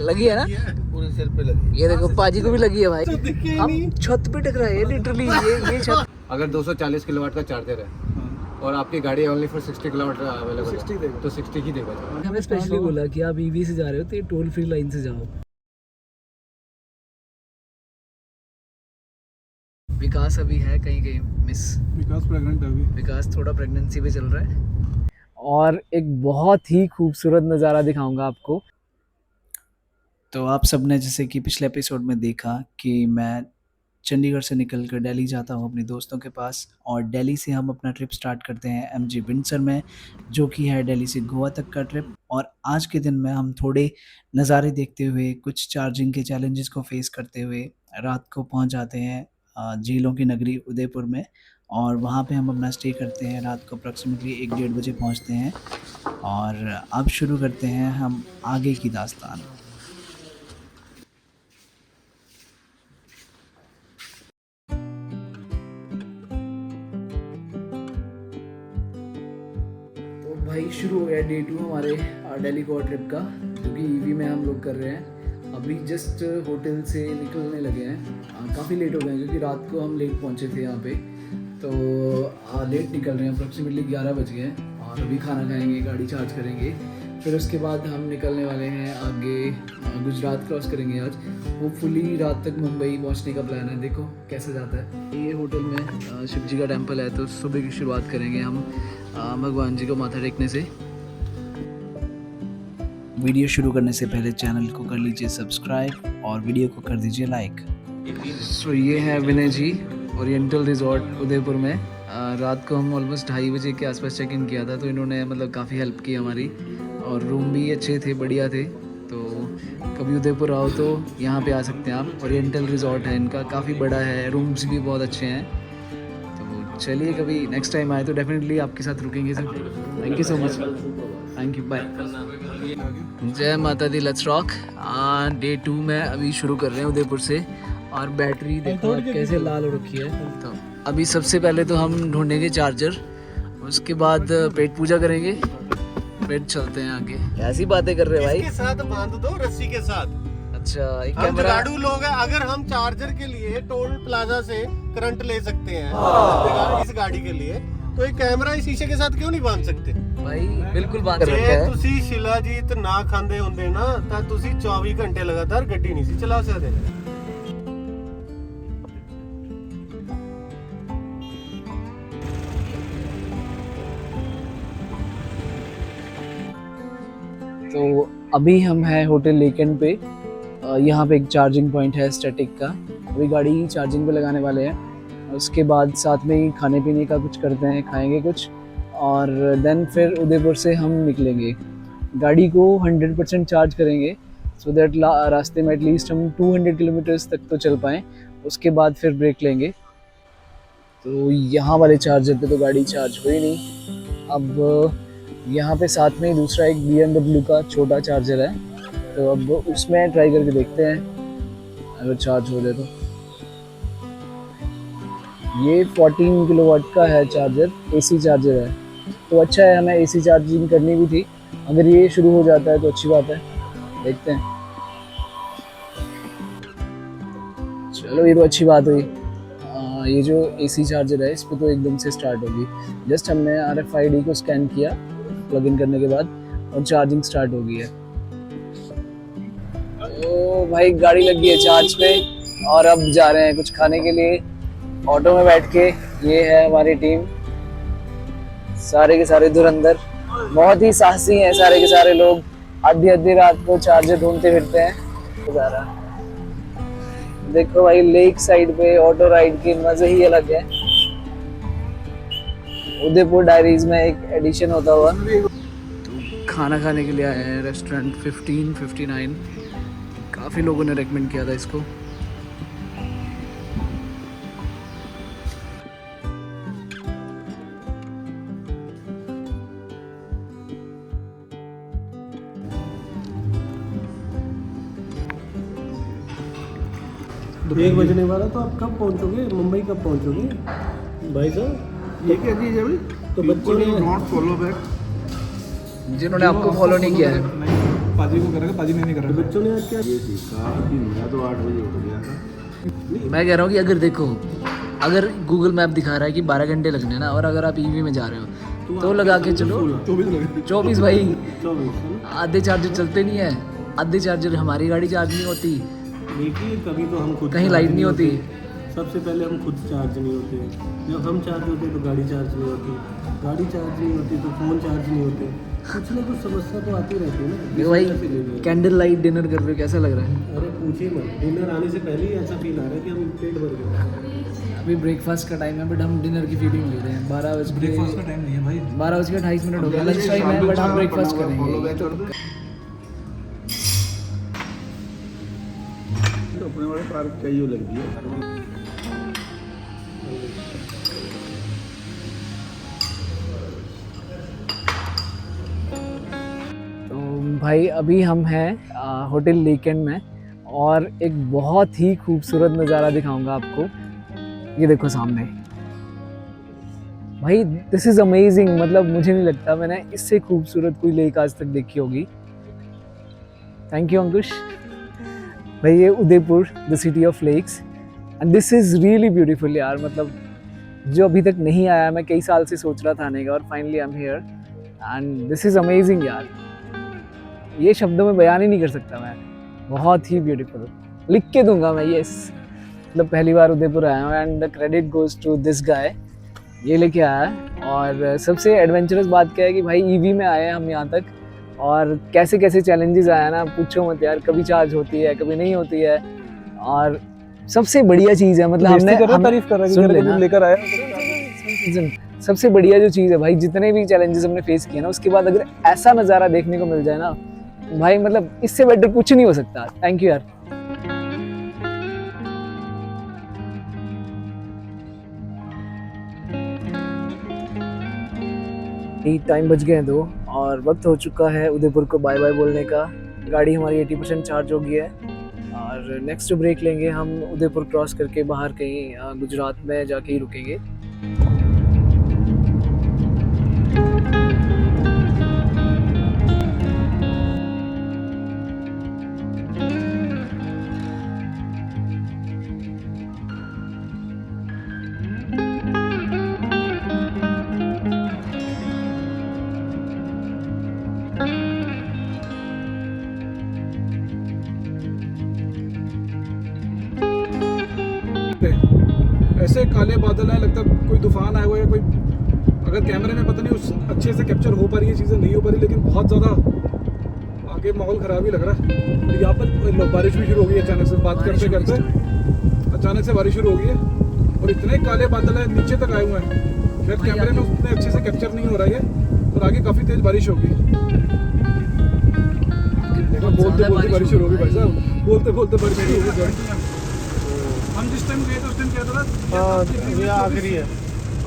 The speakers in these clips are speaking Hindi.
लगी है ना, पूरे सिर पे लगी। ये देखो पाजी को भी लगी है भाई। हम छत पे टकराए है लिटरली, ये छत। अगर 240 किलोवाट का चार्जर है और आपकी गाड़ी ओनली फॉर 60 किलोवाट अवेलेबल है तो 60 ही देगा। हमें स्पेशली बोला कि आप ईवी से जा रहे हो तो ये टोल फ्री लाइन से जाओ। विकास अभी है कहीं कहीं मिस, विकास प्रेग्नेंट है अभी। विकास थोड़ा प्रेगनेंसी पे चल रहा है। और एक बहुत ही खूबसूरत नज़ारा दिखाऊंगा आपको। तो आप सब ने जैसे कि पिछले एपिसोड में देखा कि मैं चंडीगढ़ से निकल कर दिल्ली जाता हूँ अपने दोस्तों के पास, और दिल्ली से हम अपना ट्रिप स्टार्ट करते हैं एमजी विंडसर में, जो कि है दिल्ली से गोवा तक का ट्रिप। और आज के दिन में हम थोड़े नज़ारे देखते हुए, कुछ चार्जिंग के चैलेंजेस को फेस करते हुए रात को पहुँच जाते हैं झीलों की नगरी उदयपुर में, और वहाँ पे हम अपना स्टे करते हैं। रात को अप्रॉक्सीमेटली 1-1:30 बजे पहुँचते हैं, और अब शुरू करते हैं हम आगे की दास्तान। तो भाई शुरू हो गया डे 2 हमारे दिल्ली गोवा ट्रिप का, जो कि ईवी में हम लोग कर रहे हैं। अभी जस्ट होटल से निकलने लगे हैं, काफ़ी लेट हो गए हैं क्योंकि रात को हम लेट पहुंचे थे यहाँ पे, तो लेट निकल रहे हैं। अप्रॉक्सीमेटली 11 बज गए हैं, और अभी खाना खाएंगे, गाड़ी चार्ज करेंगे, फिर उसके बाद हम निकलने वाले हैं आगे। गुजरात क्रॉस करेंगे आज, होपफुली रात तक मुंबई पहुंचने का प्लान है, देखो कैसे जाता है। ये होटल में शिव जी का टेम्पल है, तो सुबह की शुरुआत करेंगे हम भगवान जी को माथा टेकने से। वीडियो शुरू करने से पहले चैनल को कर लीजिए सब्सक्राइब और वीडियो को कर दीजिए लाइक। सो ये है विनय जी ओरिएंटल रिजॉर्ट उदयपुर में। रात को हम ऑलमोस्ट 2:30 बजे के आसपास चेक इन किया था, तो इन्होंने मतलब काफ़ी हेल्प की हमारी, और रूम भी अच्छे थे, बढ़िया थे। तो कभी उदयपुर आओ तो यहाँ पे आ सकते हैं आप। ओरिएंटल रिजॉर्ट है इनका, काफ़ी बड़ा है, रूम्स भी बहुत अच्छे हैं। तो चलिए कभी नेक्स्ट टाइम आए तो डेफिनेटली आपके साथ रुकेंगे sir. Thank you so much, thank you, bye. जय माता दी, लेट्स रॉक। डे 2 में अभी शुरू कर रहे हैं उदयपुर से, और बैटरी देखो कैसे लाल हो रखी है। तो अभी सबसे पहले तो हम ढूंढेंगे चार्जर, उसके बाद पेट पूजा करेंगे, फिर चलते हैं आगे। ऐसी बातें कर रहे हैं भाई। इसके साथ बांध दो रस्सी के साथ। अच्छा, एक हम कैमरा। जुगाड़ू लोग हैं, अगर हम चार्जर के लिए टोल प्लाजा से करंट ले सकते हैं इस गाड़ी के लिए, तो एक कैमरा इस शीशे के साथ क्यों नहीं बांध सकते भाई? बिल्कुल बांध रखा है। ਜੇ ਤੁਸੀਂ शिलाजीत ना खांदे ਹੁੰਦੇ ना ਤਾਂ ਤੁਸੀਂ 24 घंटे लगातार ਗੱਡੀ नहीं सी चला सकते। तो अभी हम हैं होटल लेकेंड पे। यहाँ पे एक चार्जिंग पॉइंट है स्टैटिक का, अभी गाड़ी चार्जिंग पे लगाने वाले हैं। उसके बाद साथ में ही खाने पीने का कुछ करते हैं, खाएंगे कुछ, और देन फिर उदयपुर से हम निकलेंगे। गाड़ी को 100% चार्ज करेंगे, सो दैट रास्ते में एटलीस्ट हम 200 किलोमीटर्स तक तो चल पाएँ, उसके बाद फिर ब्रेक लेंगे। तो यहाँ वाले चार्जर पे तो गाड़ी चार्ज हुई नहीं। अब यहाँ पे साथ में दूसरा एक BMW का छोटा चार्जर है, तो अब उसमें ट्राई करके देखते हैं अगर चार्ज हो जाए तो। ये 14 किलोवाट का है चार्जर, AC चार्जर है, तो अच्छा है, हमें AC चार्जिंग करनी भी थी। अगर ये शुरू हो जाता है तो अच्छी बात है, देखते हैं। चलो ये तो अच्छी बात हुई। ये जो AC चार्जर है इस पर तो एकदम से स्टार्ट होगी। जस्ट हमने RFID को स्कैन किया प्लग इन करने के बाद, और चार्जिंग स्टार्ट हो गई है। तो भाई गाड़ी लग गई है चार्ज पे, और अब जा रहे हैं कुछ खाने के लिए ऑटो में बैठ के। ये है हमारी टीम, सारे के सारे धुरंधर, बहुत ही साहसी हैं सारे के सारे लोग। आधी आधी रात को चार्जर ढूंढते फिरते हैं। गुजारा देखो भाई, लेक साइड पे ऑटो राइड के मजे ही अलग है। उदयपुर डायरीज में एक एडिशन होता हुआ। तो खाना खाने के लिए आए हैं रेस्टोरेंट 1559। काफ़ी लोगों ने रेकमेंड किया था इसको। एक बजने वाला, तो आप कब पहुंचोगे? मुंबई कब पहुंचोगे भाई साहब? ये क्या चीज़ है भाई? तो बच्चों ने नॉट फॉलो बैक, जिन्होंने आपको फॉलो नहीं किया है। पाजी को करेगा, पाजी ने नहीं करा। बच्चों ने आज क्या ये सीखा कि मेरा तो 8 बजे उठ गया था। मैं कह रहा हूँ कि अगर देखो, अगर गूगल मैप दिखा रहा है कि 12 घंटे लगने ना, और अगर आप ईवी में जा रहे हो तो लगा के चलो 24 भाई। 24 आधे चार्जर चलते नहीं है, आधे चार्जर हमारी गाड़ी चार्ज नहीं होती, देखिए कभी तो हम खुद कहीं चार्ज लाइट नहीं होती। सबसे पहले हम खुद चार्ज नहीं होते, जब हम चार्ज होते तो गाड़ी चार्ज नहीं होती, गाड़ी चार्ज नहीं होती तो फ़ोन चार्ज नहीं होते, कुछ ना कुछ समस्या तो आती रहती है ना। देखो भाई, कैंडल लाइट डिनर कर रहे हो, कैसा लग रहा है? अरे पूछिए मत, डिनर आने से पहले ही ऐसा फील आ रहा है कि हम पेट भर गए। अभी ब्रेकफास्ट का टाइम है बट हम डिनर की फीलिंग ले रहे हैं। 12 बज ब्रेकफास्ट का टाइम नहीं है भाई, 12:28 हो गया, लंच टाइम है बट हम ब्रेकफास्ट करेंगे। तो अपने वाले पार्क चाहिए लग गया। तो भाई अभी हम हैं होटल लीकेंड में, और एक बहुत ही खूबसूरत नज़ारा दिखाऊंगा आपको। ये देखो सामने भाई, दिस इज़ अमेजिंग। मतलब मुझे नहीं लगता मैंने इससे खूबसूरत कोई लेक आज तक देखी होगी। थैंक यू अंकुश भाई। ये Udaipur, the city of lakes, and this is really beautiful यार। मतलब जो अभी तक नहीं आया, मैं कई साल से सोच रहा था आने का, और finally I am here and this is amazing यार। ये शब्दों में बयान ही नहीं कर सकता मैं। बहुत ही ब्यूटीफुल, लिख के दूंगा मैं। यस, मतलब पहली बार उदयपुर आया हूँ and the credit goes to this guy. ये लेके आया है। और सबसे एडवेंचरस बात क्या है कि भाई ईवी में आए हैं हम यहाँ तक, और कैसे कैसे चैलेंजेस आया ना, पूछो मत यार। कभी चार्ज होती है, कभी नहीं होती है। और सबसे बढ़िया चीज़ है, मतलब हमने तारीफ कर रहा है सुन कि लेना। लेकर आया। सबसे बढ़िया जो चीज़ है भाई, जितने भी चैलेंजेस हमने फेस किए ना, उसके बाद अगर ऐसा नज़ारा देखने को मिल जाए ना भाई, मतलब इससे बेटर कुछ नहीं हो सकता। थैंक यू यार। टाइम बज गए हैं 2 और वक्त हो चुका है उदयपुर को बाय बाय बोलने का। गाड़ी हमारी 80% चार्ज हो गई है, और नेक्स्ट जो ब्रेक लेंगे हम उदयपुर क्रॉस करके बाहर कहीं गुजरात में जाके ही रुकेंगे। ऐसे काले बादल हैं, लगता है कोई तूफान आया हुआ है। कोई अगर कैमरे में पता नहीं उस अच्छे से कैप्चर हो पा रही है चीज़ें, नहीं हो पा रही, लेकिन बहुत ज़्यादा आगे माहौल ख़राब ही लग रहा है। और यहाँ पर बारिश भी शुरू हो गई है अचानक से, बात करते करते अचानक से बारिश शुरू हो गई है, और इतने काले बादल हैं नीचे तक आए हुए हैं, शायद कैमरे में उतने अच्छे से कैप्चर नहीं हो रहा है। और आगे काफ़ी तेज़ बारिश होगी। बोलते बोलते बारिश शुरू होगी भाई साहब, बोलते बोलते बारिश शुरू होगी। हम जिस टाइम गए थे उस टाइम क्या था, ये आखिरी है,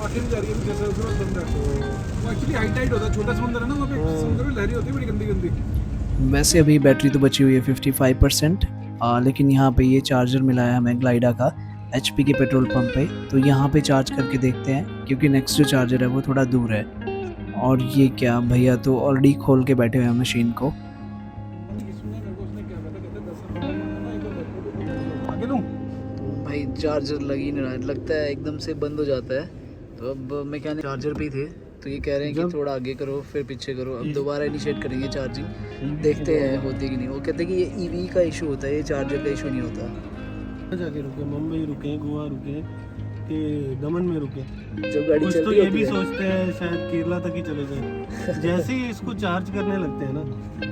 आखिर जा रही है जैसे उस बंद है। वो एक्चुअली हाई टाइड होता है, छोटा समुद्र है ना, वहाँ पे समुद्र में लहरी होती है बड़ी गंदी गंदी। वैसे अभी बैटरी तो बची हुई है 55%, लेकिन यहाँ पे ये चार्जर मिला है हमें ग्लाइडा का HP के पेट्रोल पंप पे। तो यहाँ पे चार्ज करके देखते हैं, क्योंकि नेक्स्ट जो चार्जर है वो थोड़ा दूर है। और ये क्या भैया तो ऑलरेडी खोल के बैठे हुए हैं मशीन को। भाई चार्जर लग ही नहीं रहा है, लगता है एकदम से बंद हो जाता है। तो अब मैकेनिक चार्जर पे थे, तो ये कह रहे हैं कि थोड़ा आगे करो फिर पीछे करो। अब दोबारा इनिशिएट करेंगे चार्जिंग, देखते हैं होती कि नहीं। वो कहते हैं कि ये EV का इशू होता है, ये चार्जर का इशू नहीं होता। जाके रुके, मुंबई रुके, गोवा रुके, कि दमन में रुके। जब गाड़ी कुछ तो चलती ये होती भी है, सोचते हैं शायद केरला तक ही चले जाए। जैसे ही इसको चार्ज करने लगते हैं ना,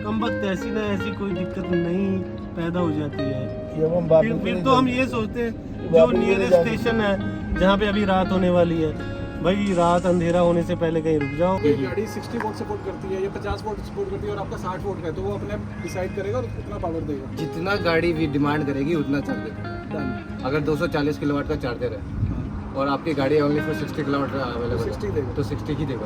कम वक्त ऐसी ना ऐसी कोई दिक्कत नहीं पैदा हो जाती है। फिर तो हम ये सोचते हैं जो नियरेस्ट स्टेशन है जहाँ पे अभी रात होने वाली है, भाई रात अंधेरा होने से पहले कहीं रुक जाओ। ये गाड़ी 60 वोल्ट सपोर्ट करती है या 50 वोल्ट सपोर्ट करती है, और आपका 60 वोल्ट का है, तो वो अपने डिसाइड करेगा और उतना पावर देगा। जितना गाड़ी भी डिमांड करेगी उतना चार्ज देगा। अगर 240 किलोवाट का चार्जर है और आपकी गाड़ी ओनली फॉर 60 किलोवाट अवेलेबल 60 देगा, तो 60 ही देगा।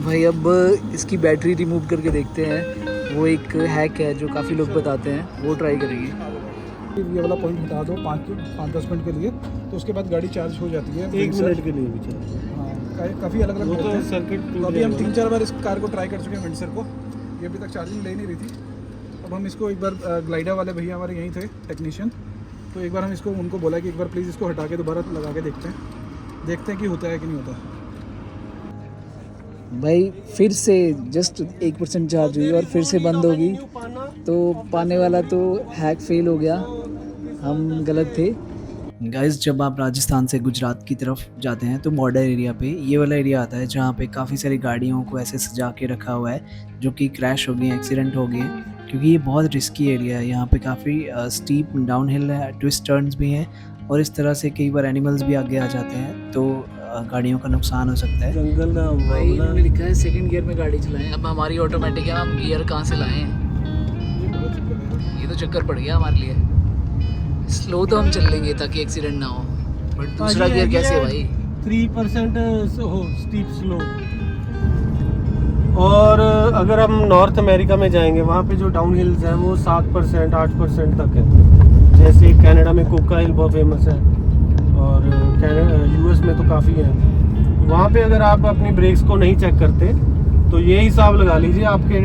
भाई अब इसकी बैटरी रिमूव करके देखते हैं। वो एक हैक है जो काफ़ी लोग बताते हैं, वो ट्राई करेंगे। ये वाला पॉइंट बता दो 5-10 मिनट के लिए, तो उसके बाद गाड़ी चार्ज हो जाती है 1 मिनट के लिए भी चाहिए। हाँ, काफ़ी अलग अलग वो होते तो हैं। सर्किट तो अभी हम 3-4 बार इस कार को ट्राई कर चुके हैं विंडसर को, ये अभी तक चार्जिंग ले नहीं रही थी। अब अब हम इसको एक बार ग्लाइडर वाले भैया हमारे यहीं थे टेक्नीशियन, तो एक बार हम इसको उनको बोला कि एक बार प्लीज़ इसको हटा के दोबारा लगा के देखते हैं कि होता है कि नहीं होता। भाई फिर से जस्ट 1% चार्ज हुई और फिर से बंद होगी, तो पाने वाला तो हैक फेल हो गया, हम गलत थे। गाइस जब आप राजस्थान से गुजरात की तरफ जाते हैं तो बॉर्डर एरिया पे ये वाला एरिया आता है जहाँ पे काफ़ी सारी गाड़ियों को ऐसे सजा के रखा हुआ है जो कि क्रैश हो गए, एक्सीडेंट हो गए, क्योंकि ये बहुत रिस्की एरिया है। यहाँ पे काफ़ी स्टीप डाउन हिल है, ट्विस्ट टर्न्स भी हैं और इस तरह से कई बार एनिमल्स भी आगे आ जाते हैं, तो गाड़ियों का नुकसान हो सकता है। जंगल ना भाई इन्होंने लिखा है 2nd गियर में गाड़ी चलाएं, अब हमारी ऑटोमेटिक है, हम गियर कहाँ से लाएं? ये तो चक्कर पड़ गया हमारे लिए। स्लो तो हम चल लेंगे ताकि एक्सीडेंट ना हो, बट दूसरा गियर कैसे है भाई? 3% हो स्टीप स्लो। और अगर हम नॉर्थ अमेरिका में जाएंगे वहाँ पे जो डाउन हिल्स हैं वो 7% 8% तक है। जैसे कनाडा में कोका हिल बहुत फेमस है और यूएस में तो काफ़ी है। वहाँ पे अगर आप अपनी ब्रेक्स को नहीं चेक करते तो ये हिसाब लगा लीजिए आपके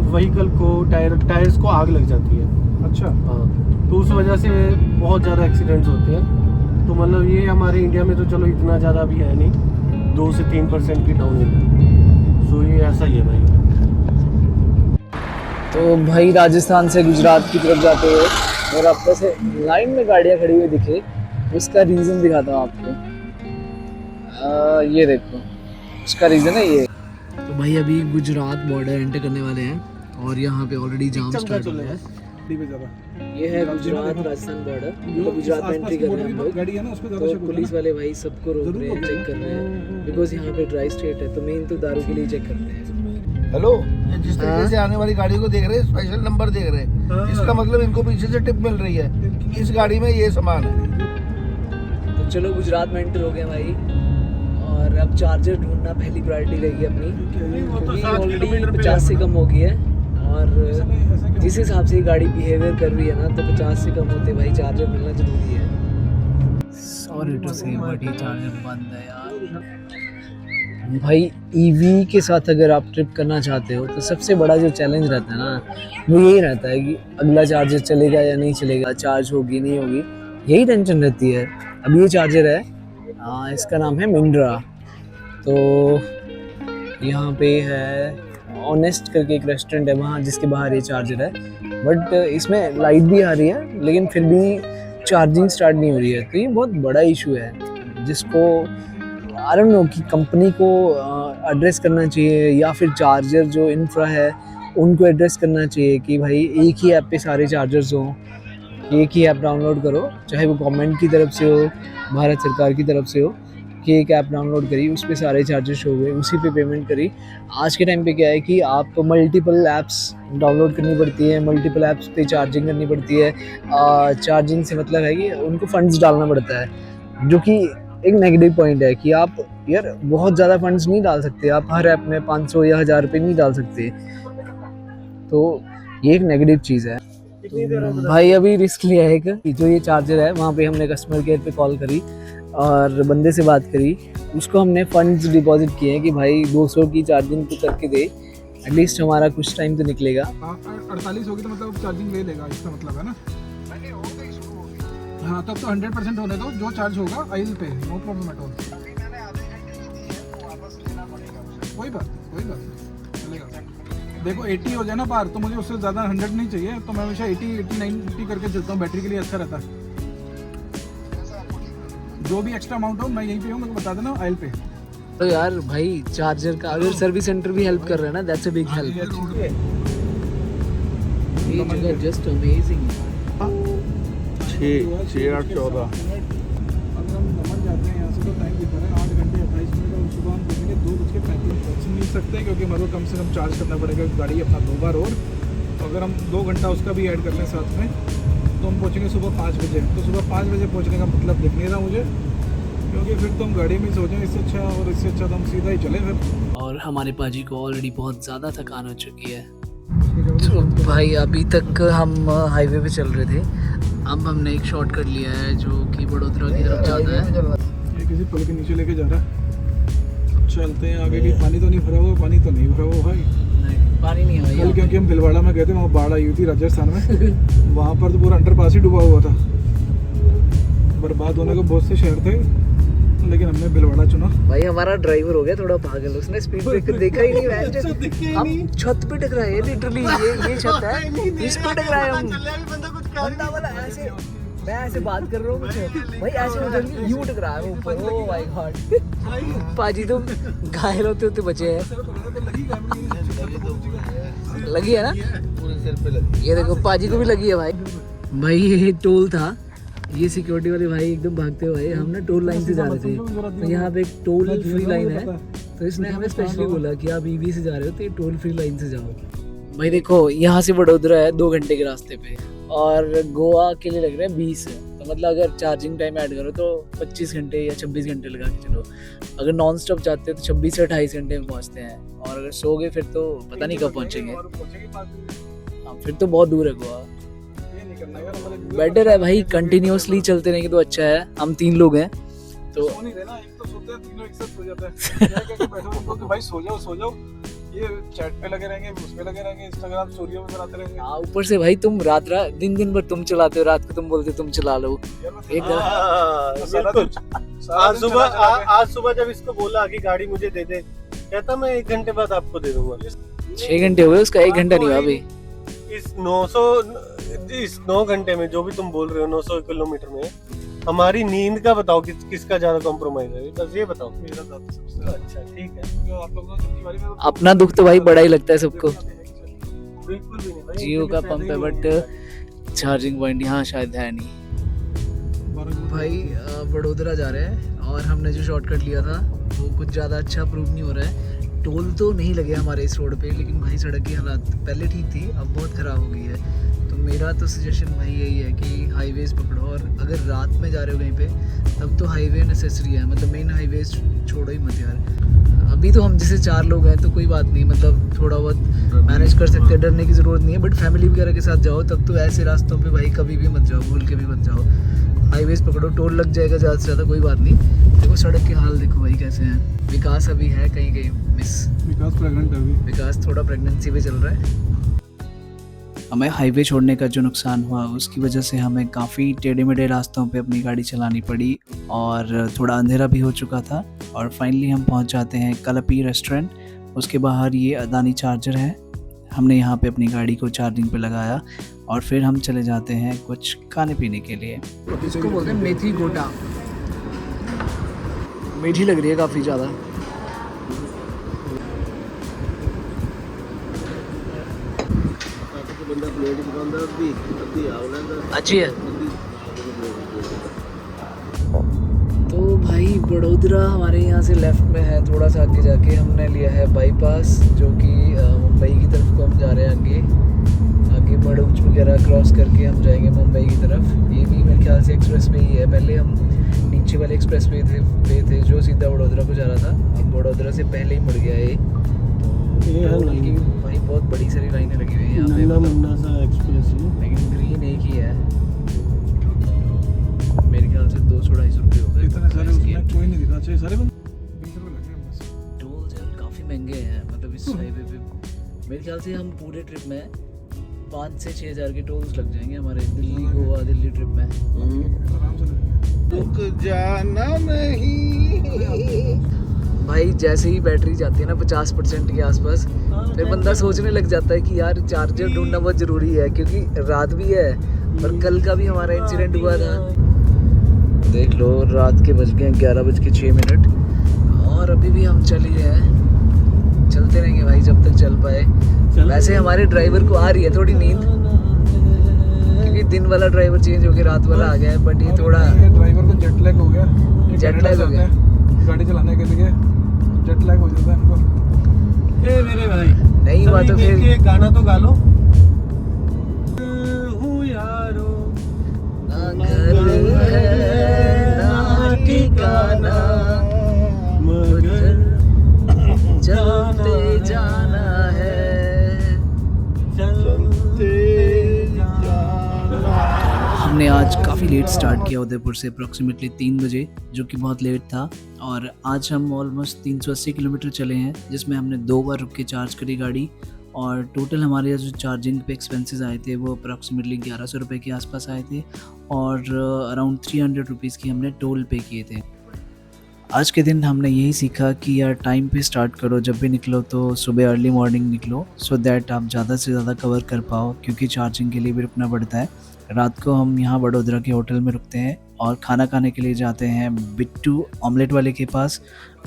व्हीकल को टायर्स को आग लग जाती है। अच्छा, हाँ, तो उस वजह से बहुत ज़्यादा एक्सीडेंट्स होते हैं। तो मतलब ये हमारे इंडिया में तो चलो इतना ज़्यादा भी है नहीं, 2 से 3% की डाउन है। सो ये ऐसा ही है भाई। तो भाई राजस्थान से गुजरात की तरफ जाते हुए और आपको से लाइन में गाड़ियाँ खड़ी हुई दिखे, उसका रीज़न दिखाता हूँ आपको। ये देखो, उसका रीज़न है ये। तो भाई अभी गुजरात बॉर्डर एंटर करने वाले हैं और यहाँ पे ऑलरेडी जाम स्टार्ट हो गया है। ये है गुजरात राजस्थान बॉर्डर, तो गुजरात में एंट्री कर रहे हैं हम लोग। गाड़ी है ना, उस पे तो पुलिस वाले भाई सबको रोक रहे हैं, चेक कर रहे हैं, बिकॉज यहाँ पे ड्राई स्टेट है, तो मेन तो दारू के लिए चेक करते हैं। हेलो, ये जिस तरीके से आने वाली गाड़ी को देख रहे हैं, स्पेशल नंबर देख रहे हैं, इसका मतलब इनको पीछे से टिप मिल रही है कि इस गाड़ी में ये सामान है। तो चलो गुजरात में एंटर हो गए भाई, और अब चार्जर ढूंढना पहली प्रायोरिटी रहेगी अपनी, क्योंकि ऑलरेडी 50 से कम हो गई है और जिस हिसाब से गाड़ी बिहेवियर कर रही है ना, तो 50 से कम होते भाई चार्जर मिलना जरूरी है। सॉरी टू से बट ये चार्जर बंद है यार। भाई ईवी के साथ अगर आप ट्रिप करना चाहते हो तो सबसे बड़ा जो चैलेंज रहता है ना, वो यही रहता है कि अगला चार्जर चलेगा या नहीं चलेगा, चार्ज होगी नहीं होगी, यही टेंशन रहती है। अब ये चार्जर है, इसका नाम है मिंड्रा, तो यहाँ पे है ऑनेस्ट करके एक रेस्टोरेंट है वहाँ, जिसके बाहर ये चार्जर है, बट इसमें लाइट भी आ रही है लेकिन फिर भी चार्जिंग स्टार्ट नहीं हो रही है। तो ये बहुत बड़ा इशू है जिसको आई डोंट नो कि कंपनी को एड्रेस करना चाहिए या फिर चार्जर जो इंफ्रा है उनको एड्रेस करना चाहिए कि भाई एक ही ऐप पे सारे चार्जर्स हों, एक ही ऐप डाउनलोड करो, चाहे वो गवर्नमेंट की तरफ से हो, भारत सरकार की तरफ से हो, कि एक ऐप डाउनलोड करी, उस पर सारे चार्जेस हो गए, उसी पे पेमेंट करी। आज के टाइम पे क्या है कि आप मल्टीपल ऐप्स डाउनलोड करनी पड़ती है, मल्टीपल ऐप्स पे चार्जिंग करनी पड़ती है। चार्जिंग से मतलब है कि उनको फंड्स डालना पड़ता है, जो कि एक नेगेटिव पॉइंट है कि आप यार बहुत ज़्यादा फंड्स नहीं डाल सकते, आप हर ऐप में 500 या 1000 रुपये नहीं डाल सकते, तो ये एक नेगेटिव चीज़ है। तो भाई अभी रिस्क लिया है कि जो ये चार्जर है वहाँ पे हमने कस्टमर केयर पे कॉल करी और बंदे से बात करी, उसको हमने फंड्स डिपॉजिट किए हैं कि भाई 200 की चार्जिंग तो करके दे, एटलीस्ट हमारा कुछ टाइम तो निकलेगा। 48 होगी तो मतलब चार्जिंग ले लेगा, इसका मतलब है ना। हाँ, तब तो 100% होने दो, जो चार्ज होगा आइल पे, नो प्रॉब्लम एट ऑल। कोई बात चलेगा। देखो 80 हो जाए ना पार, तो मुझे उससे ज़्यादा 100 नहीं चाहिए, तो मैं हमेशा 80 करके चलता हूँ, बैटरी के लिए अच्छा रहता है। जो भी एक्स्ट्रा अमाउंट हो मैं यहीं पे हूँ, मेरे को बता देना आइल पे। तो यार भाई चार्जर का अगर सर्विस सेंटर भी हेल्प कर रहा है ना, दैट्स अ बिग हेल्प। ये जगह जस्ट अमेजिंग। 6 8 14 अगर हम दमन जाते हैं यहाँ से तो टाइम दिखा रहा है 8 घंटे 28 मिनट, और सुबह हम देखेंगे 2:35 पहुँच नहीं सकते, क्योंकि हमारे को कम से कम चार्ज करना पड़ेगा गाड़ी अपना 2 बार, और तो अगर हम 2 घंटा उसका भी ऐड कर लें साथ में, तो हम पहुँचेंगे सुबह 5 बजे। तो सुबह 5 बजे पहुँचने का मतलब दिख नहीं रहा मुझे, क्योंकि फिर तो हम गाड़ी में सो जाएं, इससे अच्छा, और इससे अच्छा तो हम सीधा ही चले फिर। और हमारे पाजी को ऑलरेडी बहुत ज़्यादा थकान हो चुकी है। तो भाई अभी तक हम हाईवे पे चल रहे थे, अब हमने एक शॉर्टकट लिया है जो कि बड़ोदरा की तरफ जाता है। ये किसी पुल के नीचे लेके जा रहा है, चलते हैं आगे। भी पानी तो नहीं भरा हुआ, पानी तो नहीं भरा हुआ भाई। पानी नहीं कल आया। क्योंकि हम भीलवाड़ा में गए थे, वहाँ बाढ़ आई हुई थी राजस्थान में। वहाँ पर तो पूरा अंडरपास ही डूबा हुआ था। बर्बाद होने को बहुत से शहर थे, लेकिन हमने भीलवाड़ा चुना। भाई हमारा ड्राइवर हो गया थोड़ा पागल, उसने स्पीड ब्रेकर देखा ही नहीं। हम छत पे टकराए लिटरली, ये छत है, इस पे टकराए हम। बंदा वाला ऐसे, मैं ऐसे बात कर रहा हूँ कुछ, भाई ऐसे उधर यूं टकराया मैं ऊपर। ओ माय गॉड, पाजी तो घायल होते होते बचे हैं। लगी है ना पूरे सिर पे लगी। ये देखो, पाजी को भी लगी है भाई। भाई ये टोल था, ये सिक्योरिटी वाले भाई एकदम भागते हुए भाई, हम ना टोल लाइन से जा रहे थे, तो यहाँ पे एक टोल फ्री लाइन है, तो इसने हमें स्पेशली बोला कि आप ईवी से जा रहे हो तो ये टोल फ्री लाइन से जाओ। भाई देखो, यहाँ से वडोदरा है 2 घंटे के रास्ते पे, और गोवा के लिए लग रहे हैं 20 है। तो मतलब अगर चार्जिंग टाइम ऐड करो तो 25 घंटे या 26 घंटे लगा के चलो। अगर नॉन स्टॉप जाते हैं तो 26 से 28 घंटे में पहुँचते हैं, और अगर सो गए फिर तो पता नहीं कब पहुँचेंगे। हाँ, फिर तो बहुत दूर है गोवा। बेटर है भाई, कंटिन्यूअसली चलते रहेंगे तो अच्छा है। हम 3 लोग हैं तो सो नहीं देना, एक तो सोते हैं, तीनों एक साथ सो जाते हैं। क्या कहके बैठो उनको कि भाई सो जाओ, ये चैट पे लगे रहेंगे, उस पे लगे रहेंगे, इंस्टाग्राम स्टोरियों में बनाते रहेंगे। हाँ, ऊपर से भाई तुम रात दिन भर तुम चलाते हो, रात को तुम बोलते हो तुम चला लो। एक आज सुबह जब इसको बोला कि गाड़ी मुझे दे दे, कहता मैं 1 घंटे बाद आपको दे दूंगा। 6 घंटे हुए उसका, 1 घंटा नहीं हुआ अभी। इस 9 घंटे में जो भी तुम बोल रहे हो, 900 किलोमीटर में हमारी नींद का बताओ किसका ज्यादा कॉम्प्रोमाइज है, बस ये बताओ। मेरा दादा सबसे अच्छा ठीक है, आप लोगों की बारी में अपना दुख तो भाई बड़ा ही लगता है सबको। बिल्कुल भी नहीं भाई, जियो का इतने पंप है पैसे बट नहीं चार्जिंग पॉइंट यहाँ शायद है नहीं। भाई वडोदरा जा रहे हैं, और हमने जो शॉर्टकट लिया था वो कुछ ज़्यादा अच्छा प्रूव नहीं हो रहा है। टोल तो नहीं लगे हमारे इस रोड पे, लेकिन भाई सड़क की हालात पहले ठीक थी, अब बहुत ख़राब हो गई है। तो मेरा तो सजेशन भाई यही है कि हाईवेज़ पकड़ो, और अगर रात में जा रहे हो कहीं पे तब तो हाईवे नेसेसरी है, मतलब मेन हाईवेज़ छोड़ो ही मत यार। अभी तो हम जैसे 4 लोग हैं तो कोई बात नहीं, मतलब थोड़ा बहुत मैनेज कर सकते हैं, डरने की ज़रूरत नहीं है। बट फैमिली वगैरह के साथ जाओ तब तो ऐसे रास्तों पे भाई कभी भी मत जाओ, भूल के भी मत जाओ। हाईवेज़ पकड़ो, टोल लग जाएगा ज़्यादा से ज़्यादा, कोई बात नहीं। देखो सड़क के हाल देखो भाई कैसे हैं। विकास अभी है कहीं कहीं मिस, विकास प्रेग्नेंट है अभी। विकास थोड़ा प्रेगनेंसी पे चल रहा है। हमें हाईवे छोड़ने का जो नुकसान हुआ उसकी वजह से हमें काफ़ी टेढ़े मेढ़े रास्तों पे अपनी गाड़ी चलानी पड़ी, और थोड़ा अंधेरा भी हो चुका था। और फाइनली हम पहुंच जाते हैं कलपी रेस्टोरेंट। उसके बाहर ये अदानी चार्जर है, हमने यहाँ पे अपनी गाड़ी को चार्जिंग पे लगाया, और फिर हम चले जाते हैं कुछ खाने पीने के लिए। इसको बोलते हैं मेथी गोटा, मीठी लग रही है काफ़ी ज़्यादा। अच्छी है। तो भाई वडोदरा हमारे यहाँ से लेफ्ट में है, थोड़ा सा आगे जाके हमने लिया है बाईपास, जो कि मुंबई की तरफ को हम जा रहे हैं। आगे भड़ूच वगैरह क्रॉस करके हम जाएंगे मुंबई की तरफ। ये भी मेरे ख्याल से एक्सप्रेस वे ही है। पहले हम नीचे वाले एक्सप्रेस वे थे जो सीधा वडोदरा को जा रहा था, अब वडोदरा से पहले ही मुड़ गया ये। ये है टोल की भाई बहुत बड़ी सारी लाइनें लगी हुई हैं यहाँ पे, नन्ना मुन्ना सा एक्सप्रेस है। लेकिन ग्रीन एक ही है। मेरे ख्याल से 200-250 रुपये हो गए। इतने सारे उसमें कोई नहीं दिखा, अच्छे सारे 20 रुपए लगे हैं बस। टोल यार काफ़ी महंगे हैं, मतलब इस हाईवे पे मेरे ख्याल से हम पूरे ट्रिप में 5 से 6 हज़ार के टोल्स लग जाएंगे हमारे दिल्ली गोवा दिल्ली ट्रिप में। आराम से लगेंगे। रुक जाना नहीं। भाई जैसे ही बैटरी जाती है ना 50% के आसपास, फिर बंदा सोचने लग जाता है कि यार चार्जर ढूंढना बहुत ज़रूरी है, क्योंकि रात भी है और कल का भी हमारा इंसिडेंट हुआ था। देख लो रात के बज गए 11:06, और अभी भी हम चल ही रहे हैं। चलते रहेंगे भाई जब तक चल पाए। वैसे हमारे ड्राइवर को आ रही है थोड़ी नींद, क्योंकि दिन वाला ड्राइवर चेंज होकर रात वाला आ गया है, बट ये थोड़ा ड्राइवर को जेट लैग हो गया। जेट लैग हो गया गाड़ी चलाने के लिए जेट लैग हो जाता है इनको। ए मेरे भाई नहीं हुआ तो फिर एक गाना तो गा लो। हूँ यारो ना घर है ना ठिकाना, मगर चलते जाना है। चलते हमने आज काफ़ी लेट स्टार्ट किया उदयपुर से, अप्रॉक्सीमेटली 3 बजे, जो कि बहुत लेट था। और आज हम ऑलमोस्ट 380 किलोमीटर चले हैं, जिसमें हमने 2 बार रुक के चार्ज करी गाड़ी, और टोटल हमारे जो चार्जिंग पे एक्सपेंसेस आए थे वो अप्रॉक्सीमेटली 1100 रुपये के आसपास आए थे और अराउंड 300 रुपीज़ की हमने टोल पे किए थे। आज के दिन हमने यही सीखा कि यार टाइम पे स्टार्ट करो, जब भी निकलो तो सुबह अर्ली मॉर्निंग निकलो सो दैट आप ज़्यादा से ज़्यादा कवर कर पाओ, क्योंकि चार्जिंग के लिए भी रुकना पड़ता है। रात को हम यहाँ वडोदरा के होटल में रुकते हैं और खाना खाने के लिए जाते हैं बिट्टू ऑमलेट वाले के पास।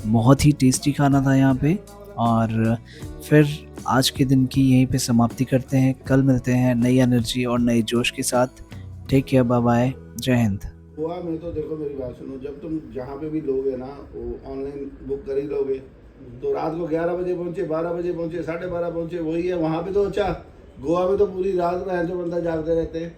बहुत ही टेस्टी खाना था यहाँ पे। और फिर आज के दिन की यहीं पे समाप्ति करते हैं। कल मिलते हैं नई एनर्जी और नए जोश के साथ। टेक केयर, बाय बाय, जय हिंद। गोवा में तो देखो मेरी बात सुनो, जब तुम जहाँ पे भी लोगे ना वो ऑनलाइन बुक कर ही लोगे, तो रात को 11 बजे पहुँचे, 12 बजे पहुँचे, 12:30 पहुँचे, वही है। वहाँ पे तो अच्छा, गोवा में तो पूरी रात में जो बंदा जागते रहते हैं।